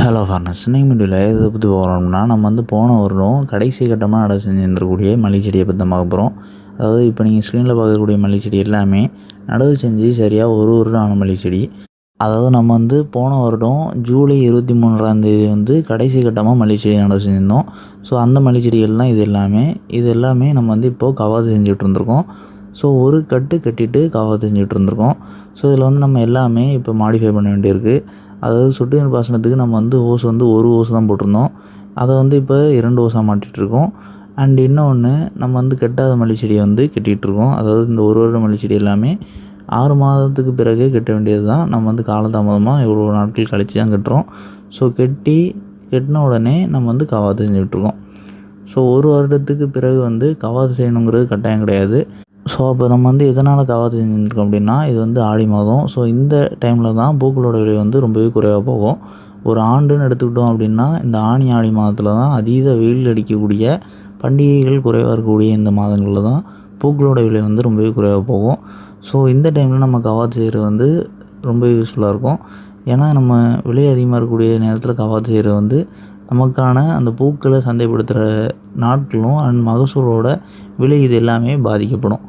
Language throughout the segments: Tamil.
ஹலோ ஃபார்னர்ஸ், இன்னைக்கு வீடியோவில் எதை பற்றி போகிறோம்னா, நம்ம போன வருடம் கடைசி கட்டமாக நடவு செஞ்சுருக்கக்கூடிய மல்லிகை செடியை பற்றி தான் பார்க்க போகிறோம். அதாவது இப்போ நீங்கள் ஸ்க்ரீனில் பார்க்கக்கூடிய மல்லிகை செடி எல்லாமே நடவு செஞ்சு சரியாக ஒரு வருடம் ஆன மல்லிகை செடி. அதாவது நம்ம போன வருடம் ஜூலை 23 கடைசி கட்டமாக மல்லிகை செடி நடவு செஞ்சுருந்தோம். ஸோ அந்த மல்லிகை செடிகள் தான் இது எல்லாமே நம்ம இப்போது கவாத்து செஞ்சுட்டு இருந்திருக்கோம். ஸோ ஒரு கட்டு கட்டிட்டு கவாத்து செஞ்சுட்டு இருந்திருக்கோம். ஸோ இதில் நம்ம எல்லாமே இப்போ மாடிஃபை பண்ண வேண்டியிருக்கு. அதாவது சொட்டு நீர் பாசனத்துக்கு நம்ம ஹோஸ் ஒரு ஹோஸ் தான் போட்டிருந்தோம். அதை இப்போ 2 ஹோஸாக மாட்டிகிட்ருக்கோம். அண்ட் இன்னொன்று நம்ம கெட்டாத மல்லிகை செடியை கட்டிகிட்ருக்கோம். அதாவது இந்த ஒரு வருட மல்லிகை செடி எல்லாமே 6 மாதத்துக்கு பிறகு கட்ட வேண்டியது தான். நம்ம காலதாமதமாக இவ்வளோ நாட்கள் கழித்து தான் கட்டுறோம். ஸோ கட்டின உடனே நம்ம கவாத்து செஞ்சுட்ருக்கோம். ஸோ ஒரு வருடத்துக்கு பிறகு கவாத்து செய்யணுங்கிறது கட்டாயம் கிடையாது. ஸோ அப்போ நம்ம எதனால் கவாத்து செஞ்சுருக்கோம் அப்படின்னா, இது ஆடி மாதம். ஸோ இந்த டைமில் தான் பூக்களோட விலை ரொம்பவே குறைவாக போகும். ஒரு ஆண்டுன்னு எடுத்துக்கிட்டோம் அப்படின்னா, இந்த ஆடி மாதத்தில் தான் அதீத வெயில் அடிக்கக்கூடிய பண்டிகைகள் குறைவாக இருக்கக்கூடிய இந்த மாதங்களில் தான் பூக்களோட விலை ரொம்பவே குறைவாக போகும். ஸோ இந்த டைமில் நம்ம கவாத்து செய்கிறது ரொம்ப யூஸ்ஃபுல்லாக இருக்கும். ஏன்னா நம்ம விலை அதிகமாக இருக்கக்கூடிய நேரத்தில் கவாத்து செய்கிறது நமக்கான அந்த பூக்களை சந்தைப்படுத்துகிற நாட்களும் அண்ட் மகசூலோட விலை இது எல்லாமே பாதிக்கப்படும்.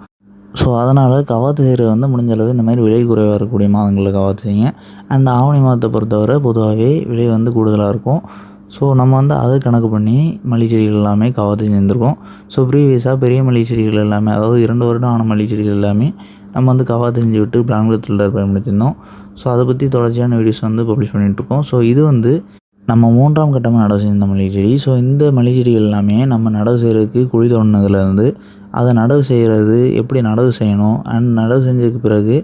ஸோ அதனால் கவாத்து செய்கிறது முடிஞ்ச அளவு இந்த மாதிரி விலை குறைவாக இருக்கக்கூடிய மாதங்களில் கவாத்து செய்யுங்க. அண்ட் ஆவணி மாதத்தை பொறுத்தவரை பொதுவாகவே விலை கூடுதலாக இருக்கும். ஸோ நம்ம அதை கணக்கு பண்ணி மல்லிகை செடிகள் எல்லாமே கவாத்து செஞ்சுருக்கோம். ஸோ ப்ரீவியஸாக பெரிய மல்லிகை செடிகள் எல்லாமே, அதாவது 2 வருடம் ஆன மல்லிகை செடிகள் எல்லாமே நம்ம கவாத்து செஞ்சு விட்டு பிளாங்க் ஃபில்டர் பயன்படுத்தியிருந்தோம். ஸோ அதை பற்றி தொடர்ச்சியான வீடியோஸ் பப்ளிஷ் பண்ணிகிட்ருக்கோம். ஸோ இது நம்ம 3ஆம் கட்டமாக நடவு செஞ்ச மல்லிகை செடி. ஸோ இந்த மல்லிகை செடிகள் எல்லாமே நம்ம நடவு செய்கிறதுக்கு குழி தோண்டினதுலேருந்து அதை நடவு செய்கிறது, எப்படி நடவு செய்யணும், அண்ட் நடவு செஞ்சதுக்கு பிறகு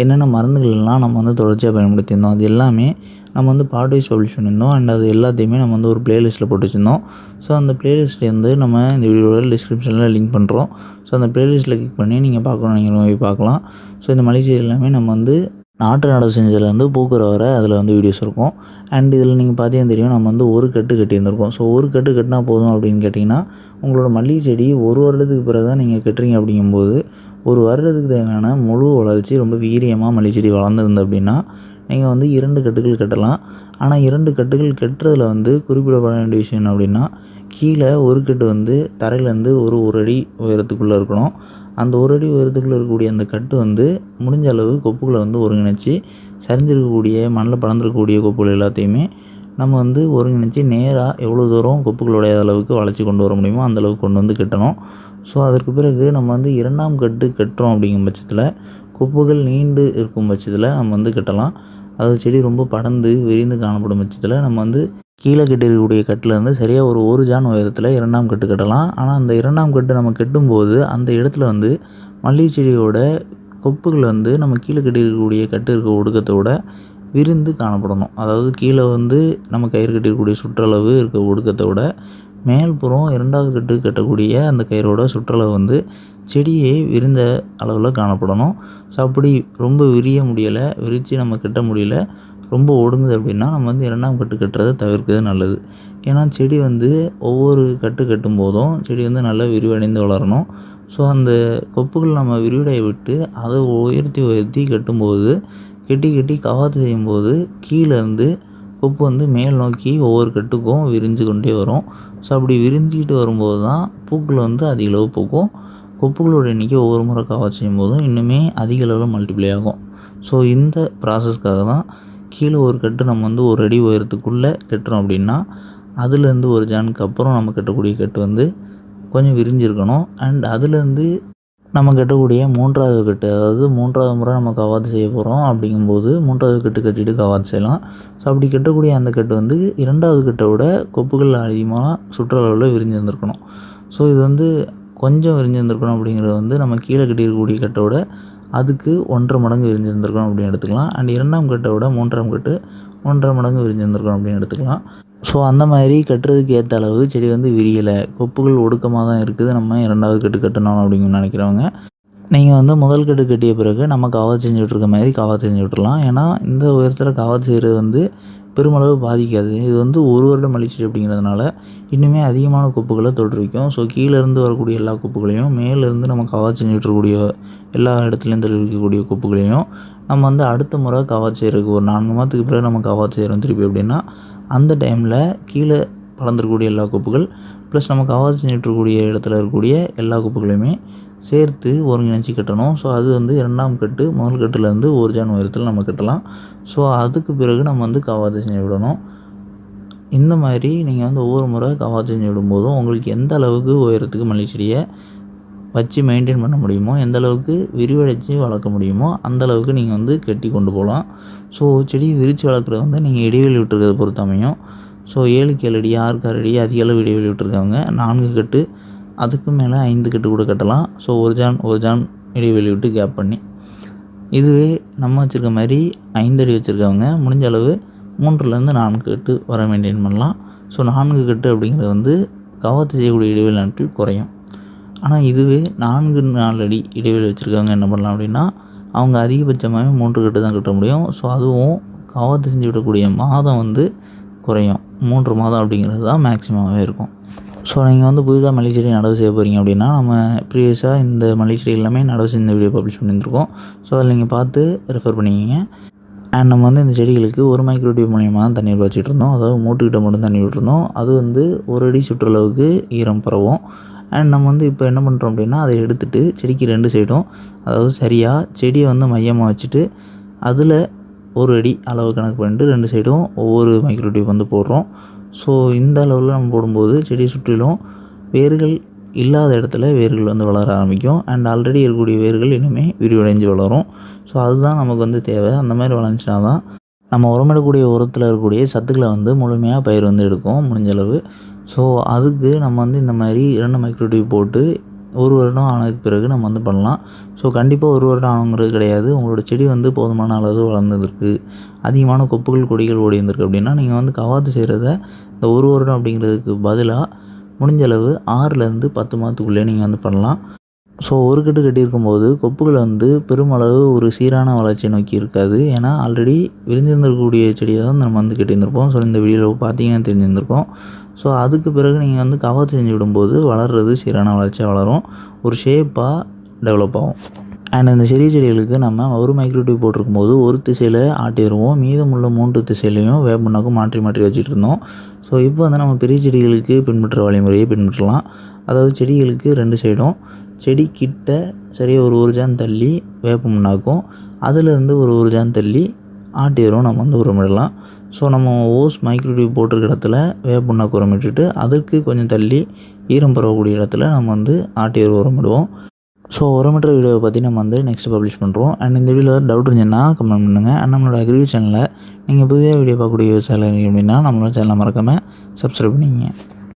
என்னென்ன மருந்துகள்லாம் நம்ம தொடர்ச்சியாக பயன்படுத்தியிருந்தோம், அது எல்லாமே நம்ம பார்ட் வைஸ் பப்ளிஷ் பண்ணியிருந்தோம். அண்ட் அது எல்லாத்தையுமே நம்ம ஒரு ப்ளேலிஸ்ட்டில் போட்டு வச்சுருந்தோம். ஸோ அந்த ப்ளேலிஸ்ட்லேருந்து நம்ம இந்த வீடியோட டிஸ்கிரிப்ஷனில் லிங்க் பண்ணுறோம். ஸோ அந்த ப்ளேலிஸ்ட்டில் கிளிக் பண்ணி நீங்கள் பார்க்கணும், நீங்கள் போய் பார்க்கலாம். ஸோ இந்த மல்லிகை செடி எல்லாமே நம்ம நாற்று நடவு செஞ்சதுலேருந்து பூக்கிற வரை அதில் வீடியோஸ் இருக்கும். அண்ட் இதில் நீங்கள் பார்த்தீங்கன்னா தெரியும், நம்ம ஒரு கட்டு கட்டியிருந்திருக்கோம். ஸோ ஒரு கட்டு கட்டினா போதும் அப்படின்னு கேட்டிங்கன்னா, உங்களோட மல்லிகை செடி ஒரு வருடத்துக்கு பிறகு தான் நீங்கள் கட்டுறீங்க. அப்படிங்கும்போது ஒரு வருடத்துக்கு தேவையான முழு வளர்ச்சி ரொம்ப வீரியமாக மல்லிகை செடி வளர்ந்துருந்து அப்படின்னா நீங்கள் 2 கட்டுகள் கட்டலாம். ஆனால் 2 கட்டுகள் கட்டுறதுல குறிப்பிடப்பட வேண்டிய விஷயம் என்ன அப்படின்னா, கீழே ஒரு கட்டு தரையிலேருந்து ஒரு அடி உயரத்துக்குள்ளே இருக்கணும். அந்த 1 அடி உயரத்துக்குள்ளே இருக்கக்கூடிய அந்த கட்டு முடிஞ்ச அளவு கொப்புகளை ஒருங்கிணைச்சி சரிஞ்சிருக்கக்கூடிய மண்ணில் படர்ந்துருக்கக்கூடிய கொப்புகள் எல்லாத்தையுமே நம்ம ஒருங்கிணைச்சி நேராக எவ்வளோ தூரம் கொப்புகளுடைய அளவுக்கு வளைச்சி கொண்டு வர முடியுமோ அந்தளவுக்கு கொண்டு கட்டணும். ஸோ அதற்கு பிறகு நம்ம 2ஆம் கட்டு கட்டுறோம் அப்படிங்கும் பட்சத்தில் கொப்புகள் நீண்டு இருக்கும் பட்சத்தில் நம்ம கட்டலாம். அதாவது செடி ரொம்ப படர்ந்து விரிந்து காணப்படும் பட்சத்தில் நம்ம கீழே கட்டியிருக்கக்கூடிய கட்டிலேருந்து சரியாக ஒரு ஜான் உயரத்தில் 2ஆம் கட்டு கட்டலாம். ஆனால் அந்த 2ஆம் கட்டு நம்ம கட்டும்போது அந்த இடத்துல மல்லிகை செடியோட கொப்புகள் நம்ம கீழே கட்டியிருக்கக்கூடிய கட்டு இருக்க ஒடுக்கத்தோட விரிந்து காணப்படணும். அதாவது கீழே நம்ம கயிறு கட்டியிருக்கக்கூடிய சுற்றளவு இருக்க ஒடுக்கத்தோட மேல்புறம் 2ஆவது கட்டு கட்டக்கூடிய அந்த கயிறோட சுற்றளவு செடியை விரிந்த அளவில் காணப்படணும். ஸோ அப்படி ரொம்ப விரிய முடியலை, விரித்து நம்ம கட்ட முடியல, ரொம்ப ஒடுங்குது அப்படின்னா நம்ம 2ஆம் கட்டு கட்டுறதை தவிர்க்கிறது நல்லது. ஏன்னா செடி ஒவ்வொரு கட்டு கட்டும் போதும் செடி நல்லா விரிவடைந்து வளரணும். ஸோ அந்த கொப்புகள் நம்ம விரிவடைய விட்டு அதை உயர்த்தி கட்டும்போது கட்டி கவாத்து செய்யும்போது கீழேருந்து கொப்பு மேல் நோக்கி ஒவ்வொரு கட்டுக்கும் விரிஞ்சு கொண்டே வரும். ஸோ அப்படி விரிஞ்சிக்கிட்டு வரும்போது தான் பூக்கள் அதிக அளவு பூக்கும். கொப்புகளோட எண்ணிக்கை ஒவ்வொரு முறை கவாத்து செய்யும்போதும் இன்னுமே அதிக அளவில் மல்டிப்ளை ஆகும். ஸோ இந்த ப்ராசஸ்க்காக தான் கீழே ஒரு கட்டு நம்ம 1 அடி உயரத்துக்குள்ளே கட்டுறோம் அப்படின்னா அதுலேருந்து 1 ஜானுக்கு அப்புறம் நம்ம கட்டக்கூடிய கட்டு கொஞ்சம் விரிஞ்சிருக்கணும். அண்ட் அதுலேருந்து நம்ம கட்டக்கூடிய 3ஆவது கட்டு, அதாவது 3ஆவது முறை நம்ம கவாத்து செய்ய போகிறோம் அப்படிங்கும்போது 3ஆவது கட்டு கட்டிட்டு கவாத்து செய்யலாம். ஸோ அப்படி கட்டக்கூடிய அந்த கட்டு 2ஆவது கட்டை விட கொப்புகள் அதிகமாக சுற்றளவில் விரிஞ்சிருந்துருக்கணும். ஸோ இது கொஞ்சம் விரிஞ்சிருந்துருக்கணும் அப்படிங்கிறது நம்ம கீழே கட்டியிருக்கக்கூடிய கட்டோட அதுக்கு 1.5 மடங்கு விரிஞ்சிருந்துருக்கணும் அப்படின்னு எடுத்துக்கலாம். அண்ட் 2ஆம் கட்டை விட 3ஆம் கட்டு 1.5 மடங்கு விரிஞ்சிருந்துருக்கணும் அப்படின்னு எடுத்துக்கலாம். ஸோ அந்த மாதிரி கட்டுறதுக்கு ஏற்ற அளவு செடி விரியலை, கொப்புகள் ஒடுக்கமாக தான் இருக்குது, நம்ம 2ஆவது கட்டு கட்டணும் அப்படின்னு நினைக்கிறவங்க நீங்கள் முதல் கட்டு கட்டிய பிறகு நம்ம கவாத்து செஞ்சுட்டு இருக்க மாதிரி கவாத்து செஞ்சு விட்டுடலாம். ஏன்னா இந்த உயரத்தில் கவாத்து செய்கிறது பெருமளவு பாதிக்காது. இது ஒரு வருடம் மல்லிகை செடி அப்படிங்கிறதுனால இன்னுமே அதிகமான கொப்புகளை தோற்றுவிக்கும். ஸோ கீழேருந்து வரக்கூடிய எல்லா கொப்புகளையும் மேலேருந்து நம்ம கவாத்து செஞ்சுட்டு இருக்கக்கூடிய எல்லா இடத்துலையும் தெளிவிக்கக்கூடிய கொப்புகளையும் நம்ம அடுத்த முறை கவாத்து செய்கிறதுக்கு ஒரு 4 மாதத்துக்கு பிறகு நம்ம கவாத்து செய்கிறோம் திருப்பி அப்படின்னா அந்த டைமில் கீழே படர்ந்துருக்கக்கூடிய எல்லா குப்பைகள் ப்ளஸ் நம்ம கவாத்து செஞ்சுட்ருக்கக்கூடிய இடத்துல இருக்கக்கூடிய எல்லா குப்பைகளையுமே சேர்த்து ஒருங்கிணைச்சி கட்டணும். ஸோ அது வந்து 2ஆம் கட்டு, முதல் கட்டுலேருந்து 1 ஜான் உயரத்தில் நம்ம கட்டலாம். ஸோ அதுக்கு பிறகு நம்ம வந்து கவாத்து செஞ்சு விடணும். இந்த மாதிரி நீங்கள் வந்து ஒவ்வொரு முறை கவாத்து செஞ்சு விடும்போதும் உங்களுக்கு எந்த அளவுக்கு உயரத்துக்கு மல்லி செடியை வச்சு மெயின்டைன் பண்ண முடியுமோ, எந்த அளவுக்கு விரிவடைச்சு வளர்க்க முடியுமோ அந்த அளவுக்கு நீங்கள் வந்து கட்டி கொண்டு போகலாம். ஸோ செடி விரித்து வளர்க்குறது வந்து நீங்கள் இடைவெளி விட்டுருக்கிறத பொறுத்து அமையும். ஸோ 7க்கு 7 அடி, 6க்கு 6 அடி அதிக அளவு இடைவெளி விட்டுருக்காங்க. 4 கட்டு, அதுக்கு மேலே 5 கட்டு கூட கட்டலாம். ஸோ 1 ஜான் இடைவெளி விட்டு கேப் பண்ணி. இதுவே நம்ம வச்சுருக்க மாதிரி 5 அடி வச்சுருக்கவங்க முடிஞ்ச அளவு 3லேருந்து 4 கட்டு வர மெயின்டைன் பண்ணலாம். ஸோ 4 கட்டு அப்படிங்கிறது வந்து கவாத்து செய்யக்கூடிய இடைவெளி நாட்கள் குறையும். ஆனால் இதுவே 4 அடி இடைவெளி வச்சுருக்கவங்க என்ன பண்ணலாம் அப்படின்னா, அவங்க அதிகபட்சமாகவே 3 கட்டு தான் கட்ட முடியும். ஸோ அதுவும் கவாத்து செஞ்சு விடக்கூடிய மாதம் வந்து குறையும். 3 மாதம் அப்படிங்கிறது தான் மேக்ஸிமமாகவே இருக்கும். ஸோ நீங்கள் வந்து புதிதாக மல்லி செடி நடவு செய்ய போகிறீங்க அப்படின்னா, நம்ம ப்ரீவியஸாக இந்த மல்லி செடி எல்லாமே நடவு செஞ்ச வீடியோ பப்ளிஷ் பண்ணியிருந்திருக்கோம். ஸோ அதில் நீங்கள் பார்த்து ரெஃபர் பண்ணிக்கிங்க. அண்ட் நம்ம வந்து இந்த செடிகளுக்கு 1 மைக்ரோ டியூப் மூலியமாக தான் தண்ணீர் பாய்ச்சிட்டு இருந்தோம். அதாவது மூட்டுக்கிட்ட மட்டும் தண்ணி விட்டுருந்தோம். அது வந்து 1 அடி சுற்றளவுக்கு ஈரம் பரவும். அண்ட் நம்ம வந்து இப்போ என்ன பண்ணுறோம் அப்படின்னா, அதை எடுத்துகிட்டு செடிக்கு 2 சைடும், அதாவது சரியாக செடியை வந்து மையமாக வச்சுட்டு அதில் 1 அடி அளவு கணக்கு பண்ணிட்டு 2 சைடும் ஒவ்வொரு மைக்ரோ டியூப் வந்து போடுறோம். ஸோ இந்த அளவில் நம்ம போடும்போது செடியை சுற்றிலும் வேர்கள் இல்லாத இடத்துல வேர்கள் வந்து வளர ஆரம்பிக்கும். அண்ட் ஆல்ரெடி இருக்கக்கூடிய வேர்கள் இனிமேல் விரிவடைஞ்சு வளரும். ஸோ அதுதான் நமக்கு வந்து தேவை. அந்த மாதிரி வளர்ந்துச்சுனா தான் நம்ம உரமிடக்கூடிய உரத்தில் இருக்கக்கூடிய சத்துக்களை வந்து முழுமையாக பயிர் வந்து எடுக்கும் முடிஞ்சளவு. ஸோ அதுக்கு நம்ம வந்து இந்த மாதிரி 2 மைக்ரோ டியூப் போட்டு 1 வருடம் ஆனதுக்கு பிறகு நம்ம வந்து பண்ணலாம். ஸோ கண்டிப்பாக 1 வருடம் ஆனங்கிறது கிடையாது. உங்களோட செடி வந்து போதுமான அளவு வளர்ந்துருக்கு, அதிகமான கொப்புகள் கொடிகள் ஓடி இருந்திருக்கு அப்படின்னா, நீங்கள் வந்து கவாத்து செய்கிறத இந்த 1 வருடம் அப்படிங்கிறதுக்கு பதிலாக முடிஞ்சளவு 6லேருந்து 10 மாதத்துக்குள்ளே நீங்கள் வந்து பண்ணலாம். ஸோ ஒரு கட்டு கட்டியிருக்கும்போது கொப்புகள் வந்து பெருமளவு ஒரு சீரான வளர்ச்சியை நோக்கி இருக்காது. ஏன்னா ஆல்ரெடி விரிஞ்சிருந்திருக்கக்கூடிய செடியை தான் நம்ம வந்து கட்டியிருந்திருப்போம். ஸோ இந்த வீடியோவில் பார்த்தீங்கன்னா தெரிஞ்சிருந்திருக்கோம். ஸோ அதுக்கு பிறகு நீங்கள் வந்து கவாத்து செஞ்சு விடும்போது வளர்கிறது சீரான வளர்ச்சியாக வளரும், ஒரு ஷேப்பாக டெவலப் ஆகும். அண்ட் இந்த சிறிய செடிகளுக்கு நம்ம 1 மைக்ரோ டியூப் போட்டிருக்கும்போது ஒரு திசையில் ஆட்டிடுவோம், மீதமுள்ள 3 திசையிலையும் வேப்பண்ணாக்கும் மாற்றி மாற்றி வச்சுட்டு இருந்தோம். ஸோ இப்போ வந்து நம்ம பெரிய செடிகளுக்கு பின்பற்ற வழிமுறையை பின்பற்றலாம். அதாவது செடிகளுக்கு 2 சைடும் செடி கிட்ட சரியாக ஒரு ஜான் தள்ளி வேப்ப முன்னாக்கும், அதுலேருந்து ஒரு ஜான் தள்ளி ஆட்டு எருவும் நம்ம வந்து உரமிடலாம். ஸோ நம்ம ஓஸ் மைக்ரோ டியூப் போட்டிருக்க இடத்துல வேப்ப புண்ணாக்கு உரமிட்டுட்டு அதுக்கு கொஞ்சம் தள்ளி ஈரம் பரவக்கூடிய இடத்துல நம்ம வந்து ஆட்டு எரு உரமிடுவோம். ஸோ உரமிடுற வீடியோவை பற்றி நம்ம வந்து நெக்ஸ்ட் பப்ளிஷ் பண்ணுறோம். அண்ட் இந்த வீடியோவில் டவுட் இருந்துச்சுன்னா கமெண்ட் பண்ணுங்கள். அண்ட் நம்மளோட அக்ரி சேனலில் நீங்கள் புதிய வீடியோ பார்க்கக்கூடிய விவசாயிகள் அப்படின்னா நம்மளோட சேனலை மறக்காமல் சப்ஸ்கிரைப் பண்ணிக்கங்க.